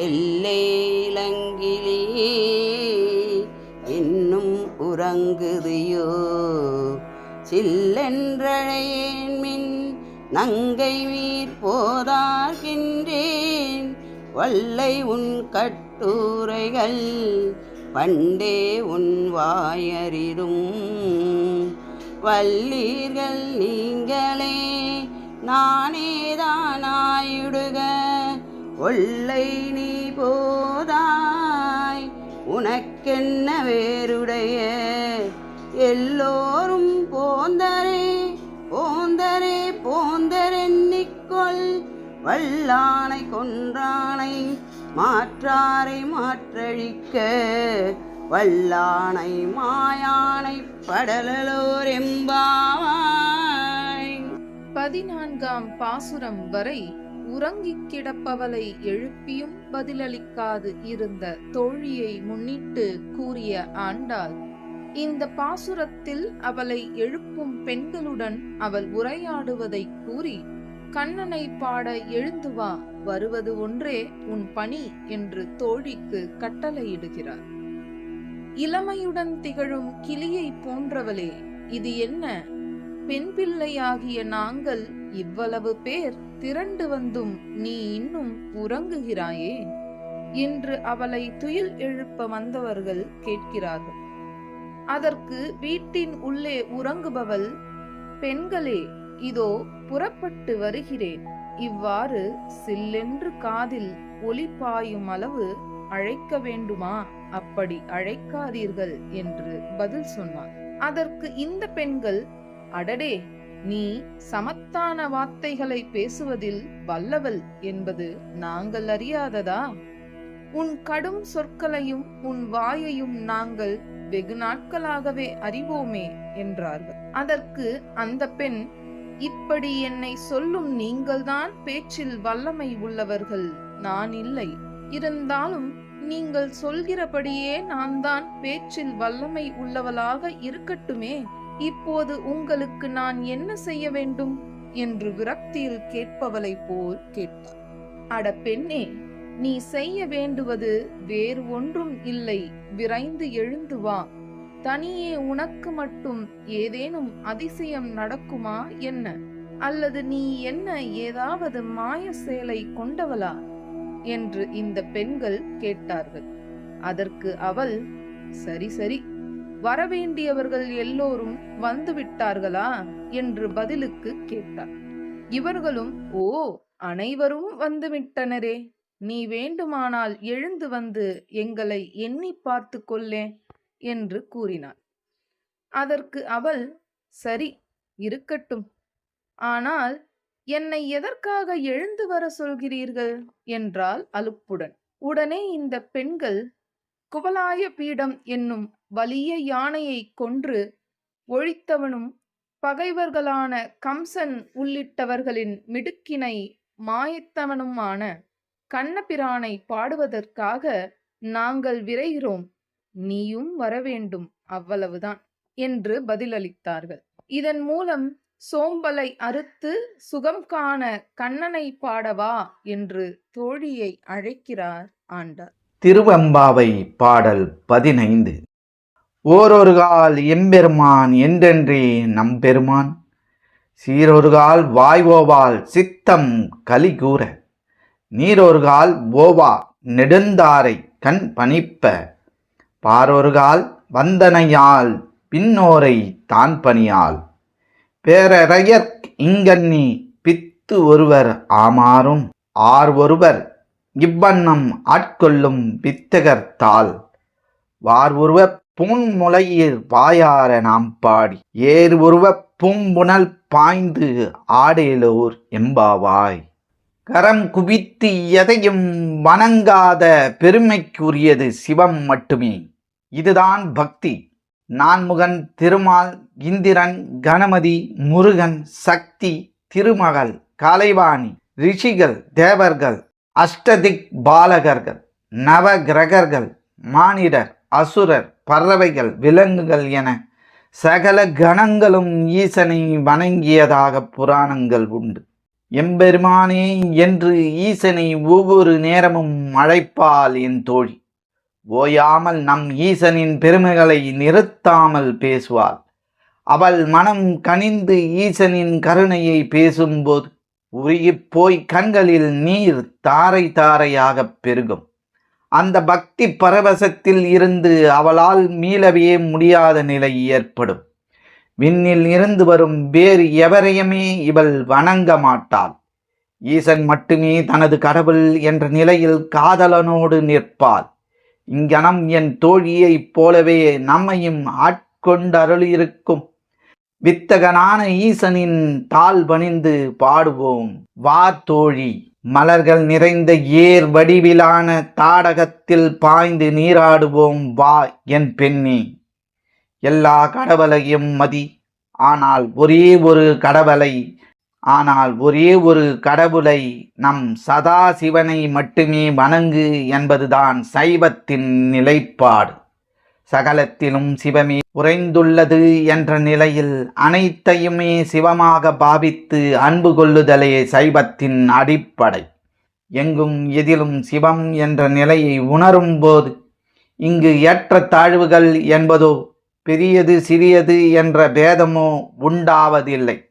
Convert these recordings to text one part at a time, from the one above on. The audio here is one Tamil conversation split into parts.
எல்லேலங்கிலே இன்னும் உறங்குதியோ சில்லென்றழையேன் மின் நங்கை வீர் போதார்கின்றேன் வல்லை உன் கட்டுரைகள் பண்டே உன் வாயறிதும் வல்லீர்கள் நீங்களே நானேதானாயிடுக ஒல்லை நீ போதாய் உனக்கென்ன வேறுடைய எல்லோரும் போந்தரே போந்தரே போந்தரென்னிக்கொள் வல்லானை கொன்றானை மாற்றாரை மாற்றழிக்க வல்லானை மாயானை படலலோர் எம்பாவாய். 14ஆம் பாசுரம் வரை உறங்கிக் கிடப்பவளை எழுப்பியும் பதிலளிக்காது இருந்த தோழியை முன்னிட்டு கூறிய ஆண்டாள் இந்த பாசுரத்தில் அவளை எழுப்பும் பெண்களுடன் அவள் உரையாடுவதை கூறி கண்ணனை பாட எழுந்து வா, வருவது ஒன்றே உன் பணி என்று தோழிக்கு கட்டளையிடுகிறார். இளமையுடன் திகழும் கிளியை போன்றவளே, இது என்ன? பெண் பிள்ளையாகிய நாங்கள் இவ்வளவு பேர் திரண்டு வந்தும் நீ இன்னும் உறங்குகிறாயே என்று அவளை துயில் எழுப்ப வந்தவர்கள் கேட்கிறார்கள். அதற்கு வீட்டின் உள்ளே உறங்குபவள், பெண்களே, இதோ புறப்பட்டு வருகிறேன், இவ்வாறு சில்லென்று காதில் ஒலி பாயும் அளவு அழைக்க வேண்டுமா? அப்படி அழைக்காதீர்கள் என்று பதில் சொன்னார். அதற்கு இந்த பெண்கள், அடடே, நீ சமத்தான வார்த்தைகளை பேசுவதில் வல்லவள் என்பது நாங்கள் அறியாததா? உன் கடும் சொற்களையும் உன் வாயையும் நாங்கள் வெகு நாட்களாகவே அறிவோமே என்றார்கள். அதற்கு அந்த பெண், இப்படி என்னை சொல்லும் நீங்கள்தான் பேச்சில் வல்லமை உள்ளவர்கள், நான் இல்லை. இருந்தாலும் நீங்கள் சொல்கிறபடியே நான் தான் பேச்சில் வல்லமை உள்ளவளாக இருக்கட்டுமே. இப்போது உங்களுக்கு நான் என்ன செய்ய வேண்டும் என்று விரக்தியில் கேட்பவளை போல் கேட்டார். அட பெண்ணே, நீ செய்ய வேண்டுவது வேறு ஒன்றும் இல்லை, விரைந்து எழுந்து வா. தனியே உனக்கு மட்டும் ஏதேனும் அதிசயம் நடக்குமா என்ன? அல்லது நீ என்ன ஏதாவது மாய செயலை கொண்டவளா என்று இந்த பெண்கள் கேட்டார்கள். அதற்கு அவள், சரி சரி, வரவேண்டியவர்கள் எல்லோரும் வந்துவிட்டார்களா என்று பதிலுக்கு கேட்டார். இவர்களும், ஓ, அனைவரும் வந்துவிட்டனரே, நீ வேண்டுமானால் எழுந்து வந்து எங்களை எண்ணி பார்த்து கொள்ளே என்று கூறினார். அதற்கு அவள், சரி இருக்கட்டும், ஆனால் என்னை எதற்காக எழுந்து வர சொல்கிறீர்கள் என்றாள் அலுப்புடன். உடனே இந்த பெண்கள், குவலாய பீடம் என்னும் வலிய யானையை கொன்று ஒழித்தவனும் பகைவர்களான கம்சன் உள்ளிட்டவர்களின் மிடுக்கினை மாய்த்தவனுமான கண்ணபிரானை பாடுவதற்காக நாங்கள் விரைகிறோம், நீயும் வரவேண்டும், அவ்வளவுதான் என்று பதிலளித்தார்கள். இதன் மூலம் சோம்பலை அறுத்து சுகம் காண கண்ணனை பாடவா என்று தோழியை அழைக்கிறார் ஆண்டார். திருவெம்பாவை பாடல் 15. ஓரொருகால் எம்பெருமான் என்றென்றே நம்பெருமான் சீரொருகால் வாய்வோவால் சித்தம் கலிகூற நீரொருகால் ஓவா நெடுந்தாரை கண் பணிப்ப பாரொருகால் வந்தனையால் பின்னோரை தான் பணியால் பேரறையற் இங்கண்ணி பித்து ஒருவர் ஆமாறும் ஒருவர் இவ்வண்ணம் ஆட்கொள்ளும் வித்தகர்த்தால் உருவ பூன்முலையீர் வாயார நாம் பாடி உருவ பூம்புணல் பாய்ந்து ஆடேலோர் எம்பாவாய். கரம் குவித்து எதையும் வணங்காத பெருமைக்குரியது சிவம் மட்டுமே. இதுதான் பக்தி. நான்முகன் திருமால், இந்திரன், கணபதி, முருகன், சக்தி, திருமகள், கலைவாணி, ரிஷிகள், தேவர்கள், அஷ்டதிக் பாலகர்கள், நவகிரகர்கள், மானிடர், அசுரர், பறவைகள், விலங்குகள் என சகல கணங்களும் ஈசனை வணங்கியதாக புராணங்கள் உண்டு. எம்பெருமானே என்று ஈசனை ஒவ்வொரு நேரமும் அழைப்பாள் என் தோழி. ஓயாமல் நம் ஈசனின் பெருமைகளை நிறுத்தாமல் பேசுவாள். அவள் மனம் கனிந்து ஈசனின் கருணையை பேசும்போது உருகிப் போய் கண்களில் நீர் தாரை தாரையாகப் பெருகும். அந்த பக்தி பரவசத்தில் இருந்து அவளால் மீளவே முடியாத நிலை ஏற்படும். விண்ணில் இருந்து வரும் வேறு எவரையுமே இவள் வணங்க மாட்டாள். ஈசன் மட்டுமே தனது கடவுள் என்ற நிலையில் காதலனோடு நிற்பாள். இங்கனம் என் தோழியைப் போலவே நம்மையும் ஆட்கொண்டருளியிருக்கும் வித்தகனான ஈசனின் தாழ் பணிந்து பாடுவோம் வா தோழி. மலர்கள் நிறைந்த ஏர் வடிவிலான தாடகத்தில் பாய்ந்து நீராடுவோம் வா என் பெண்ணே. எல்லா கடவுளையும் மதி, ஆனால் ஒரே ஒரு கடவுளை நம் சதாசிவனை மட்டுமே வணங்கு என்பதுதான் சைவத்தின் நிலைப்பாடு. சகலத்திலும் சிவமே உறைந்துள்ளது என்ற நிலையில் அனைத்தையுமே சிவமாக பாவித்து அன்பு கொள்ளுதலே சைவத்தின் அடிப்படை. எங்கும் எதிலும் சிவம் என்ற நிலையை உணரும் போது இங்கு ஏற்ற தாழ்வுகள் என்பதோ பெரியது சிறியது என்ற பேதமோ உண்டாவதில்லை.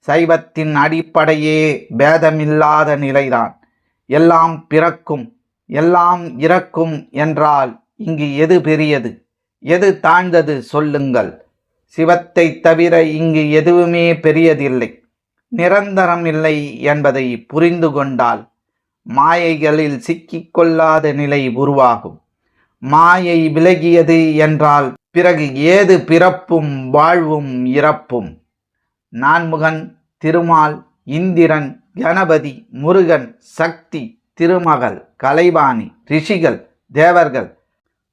சைவத்தின் அடிப்படையே பேதமில்லாத நிலைதான். எல்லாம் பிறக்கும் எல்லாம் இறக்கும் என்றால் இங்கு எது பெரியது எது தாழ்ந்தது சொல்லுங்கள்? சிவத்தை தவிர இங்கு எதுவுமே பெரியதில்லை, நிரந்தரம் இல்லை என்பதை புரிந்து கொண்டால் மாயைகளில் சிக்கிக்கொள்ளாத நிலை உருவாகும். மாயை விலகியது என்றால் பிறகு ஏது பிறப்பும் வாழ்வும் இறப்பும்? நான்முகன், திருமால், இந்திரன், கணபதி, முருகன், சக்தி, திருமகள், கலைவாணி, ரிஷிகள், தேவர்கள்,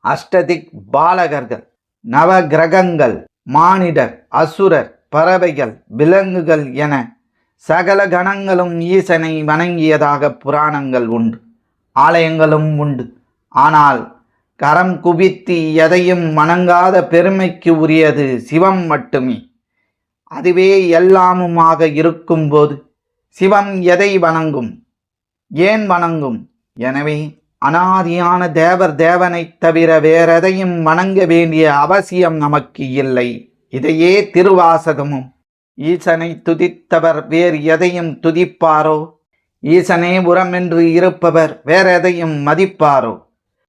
அஷ்டதிக் பாலகர்கள், நவகிரகங்கள், மானிடர், அசுரர், பறவைகள், விலங்குகள் என சகல கணங்களும் ஈசனை வணங்கியதாக புராணங்கள் உண்டு, ஆலயங்களும் உண்டு. ஆனால் கரம் குவித்து எதையும் வணங்காத பெருமைக்கு உரியது சிவம் மட்டுமே. அதுவே எல்லாமுமாக இருக்கும்போது சிவம் எதை வணங்கும்? ஏன் வணங்கும்? எனவே அனாதியான தேவனைத் தவிர வேறெதையும் வணங்க வேண்டிய அவசியம் நமக்கு இல்லை. இதையே திருவாசகமும் ஈசனை துதித்தவர் வேறு எதையும் துதிப்பாரோ? ஈசனே உரமென்று இருப்பவர் வேறெதையும் மதிப்பாரோ?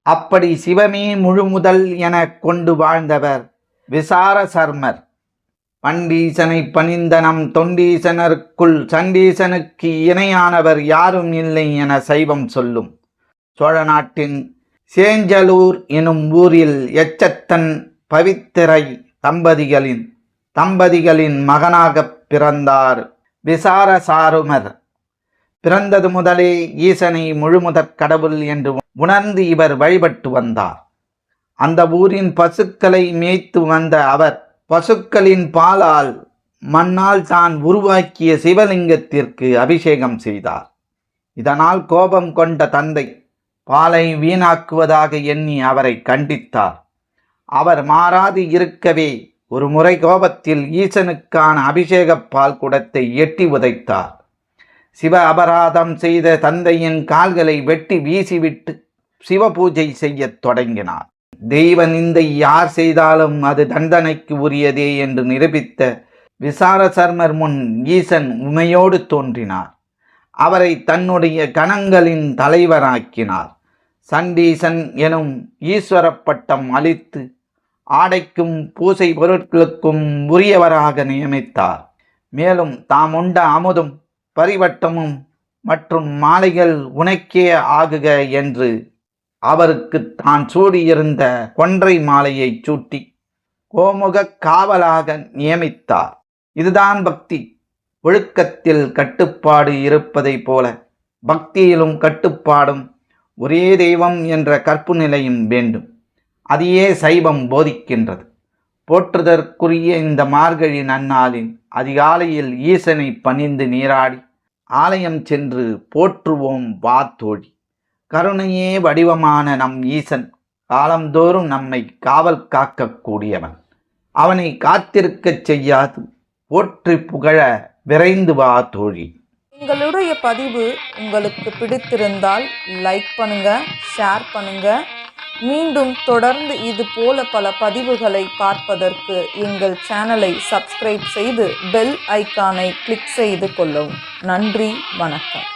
அப்படி சிவமே முழுமுதல் என கொண்டு வாழ்ந்தவர் விசார சர்மர். பண்டீசனை பணிந்த நம் தொண்டீசனருக்குள் சண்டீசனுக்கு இணையானவர் யாரும் இல்லை என சைவம் சொல்லும். சோழ நாட்டின் சேஞ்சலூர் எனும் ஊரில் எச்சத்தன் பவித்திரை தம்பதிகளின் மகனாகப் பிறந்தார் விசாரசாருமர். பிறந்தது முதலே ஈசனை முழுமுதற் கடவுள் என்று உணர்ந்து இவர் வழிபட்டு வந்தார். அந்த ஊரின் பசுக்களை மேய்த்து வந்த அவர் பசுக்களின் பாலால் மண்ணால் தான் உருவாக்கிய சிவலிங்கத்திற்கு அபிஷேகம் செய்தார். இதனால் கோபம் கொண்ட தந்தை பாலை வீணாக்குவதாக எண்ணி அவரை கண்டித்தார். அவர் மாறாது இருக்கவே ஒரு முறை கோபத்தில் ஈசனுக்கான அபிஷேகப் பால் குடத்தை எட்டி உதைத்தார். சிவ அபராதம் செய்த தந்தையின் கால்களை வெட்டி வீசிவிட்டு சிவ பூஜை செய்யத் தொடங்கினார். தெய்வ நிந்தை யார் செய்தாலும் அது தண்டனைக்கு உரியதே என்று நிரூபித்த விசாரசர்மர் முன் ஈசன் உமையோடு தோன்றினார். அவரை தன்னுடைய கணங்களின் தலைவராக்கினார். சண்டீசன் எனும் ஈஸ்வர பட்டம் அளித்து ஆடைக்கும் பூசை பொருட்களுக்கும் உரியவராக நியமித்தார். மேலும் தாம் உண்ட அமுதும் பரிவட்டமும் மற்றும் மாலைகள் உனக்கே ஆகுக என்று அவருக்கு தான் சூடியிருந்த கொன்றை மாலையை சூட்டி கோமுக காவலாக நியமித்தார். இதுதான் பக்தி. ஒழுக்கத்தில் கட்டுப்பாடு இருப்பதை போல பக்தியிலும் கட்டுப்பாடும் ஒரே தெய்வம் என்ற கற்பு நிலையும் வேண்டும். அதையே சைவம் போதிக்கின்றது. போற்றுதற்குரிய இந்த மார்கழி நன்னாளில் அதிகாலையில் ஈசனை பணிந்து நீராடி ஆலயம் சென்று போற்றுவோம் வா தோழி. கருணையே வடிவமான நம் ஈசன் காலந்தோறும் நம்மை காவல் காக்கக்கூடியவன். அவனை காத்திருக்கச் செய்யாது போற்றி புகழ விரைந்து வா தோழி. எங்களுடைய பதிவு உங்களுக்கு பிடித்திருந்தால் லைக் பண்ணுங்க, ஷேர் பண்ணுங்க. மீண்டும் தொடர்ந்து இது போல பல பதிவுகளை பார்ப்பதற்கு எங்கள் சேனலை சப்ஸ்கிரைப் செய்து பெல் ஐக்கானை கிளிக் செய்து கொள்ளவும். நன்றி, வணக்கம்.